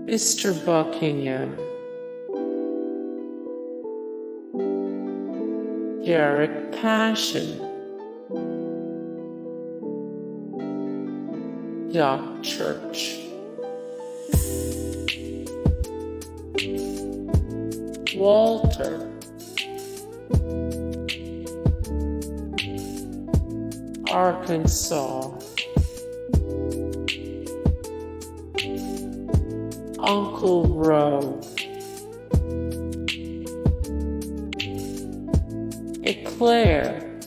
Mr. Buckingham, Derek Pacion, Doc Church, Walter, Arkansas, Uncle Roe, Eclair,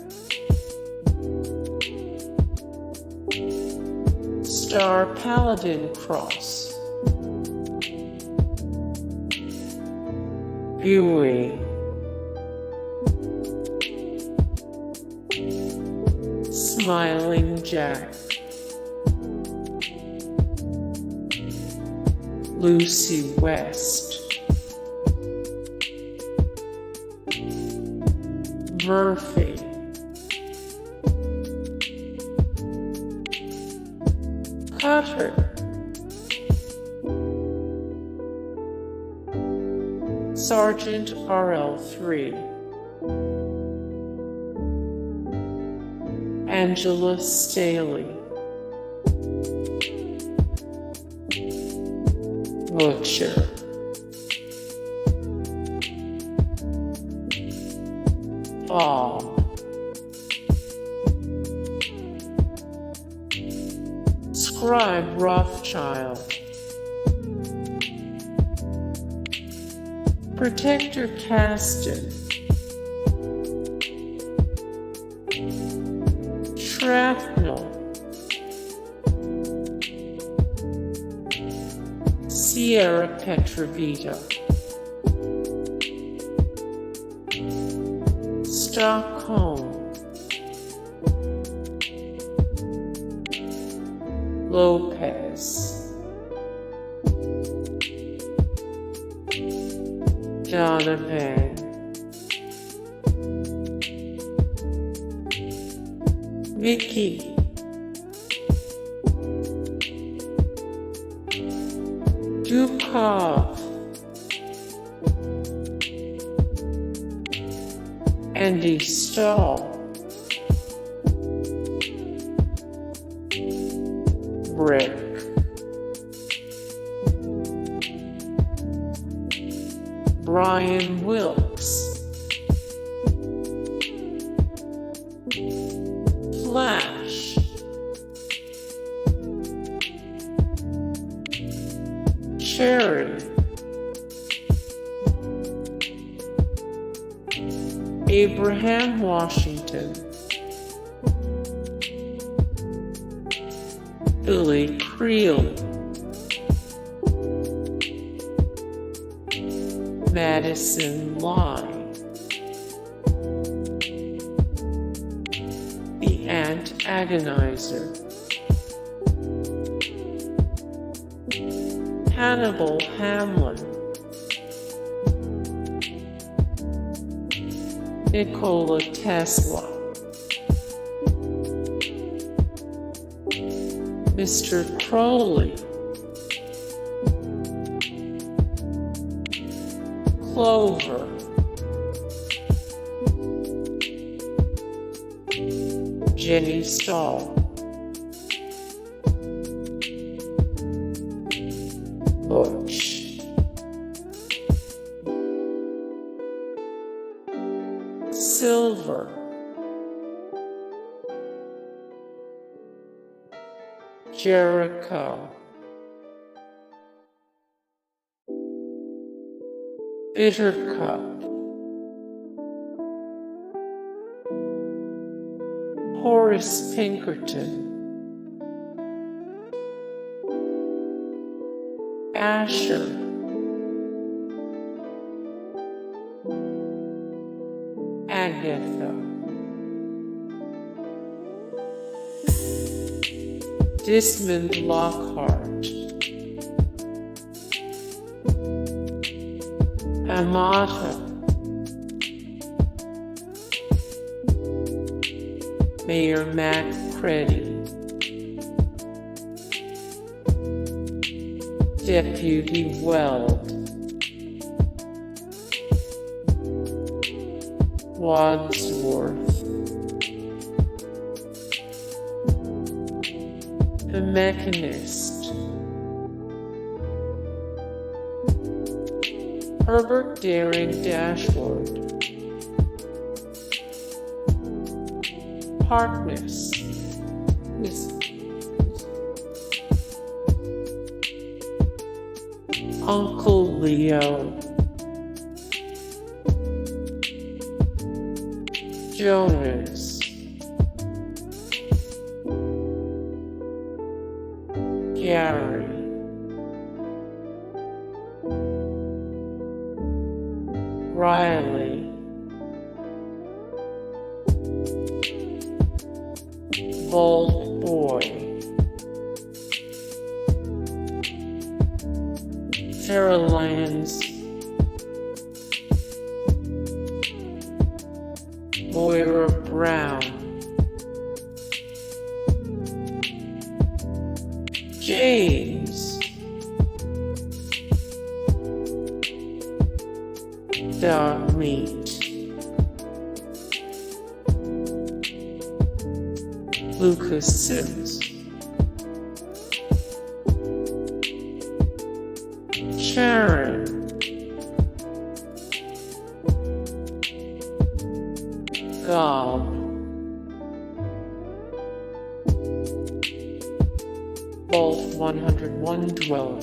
Star Paladin Cross, Biwwy, Smiling Jack, Lucy West, Murphy, Cutter, Sergeant RL3, Angela Staley, Butcher, Bob, Scribe Rothchild, Protector Casdin, Shrapnel, Sierra Petrovita, Stockholm, Lopez, Donovan, Vicky, Dukov, Andy Stahl, Brick, Bryan Wilks, Flash, Cherry, Abraham Washington, Billy Creel, Madison Li, the Ant Agonizer, Hannibal Hamlin, Nikola Tesla, Mr. Crowley, Clover, Jenny Stahl, Butch, Silver, Jericho, Bittercup, Horace Pinkerton, Ashur, Agatha, Desmond Lockheart, Amata, Mayor Macready, Deputy Weld, Wadsworth, the Mechanist, Herbert Daring Dashwood, Harkness, Uncle Leo, Jonas, Gary, Riley, Bold Boy, Fairlands, Moira Brown, James, Dogmeat, Lucas Sims, Sharon, Gob, Bolt 101 Dweller,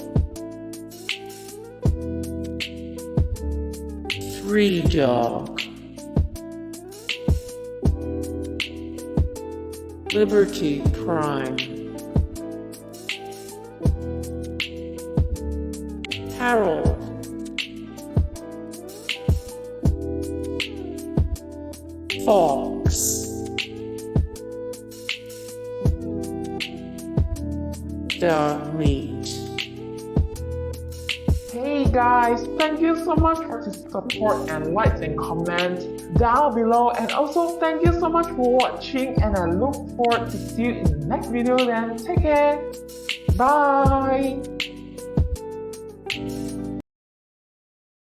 3 Dog, Liberty Prime, Harold, Fox, Dogmeat. Hey guys, thank you so much for the support and likes and comments down below, and also thank you so much for watching, and I look forward to see you in the next video. Then take care, bye.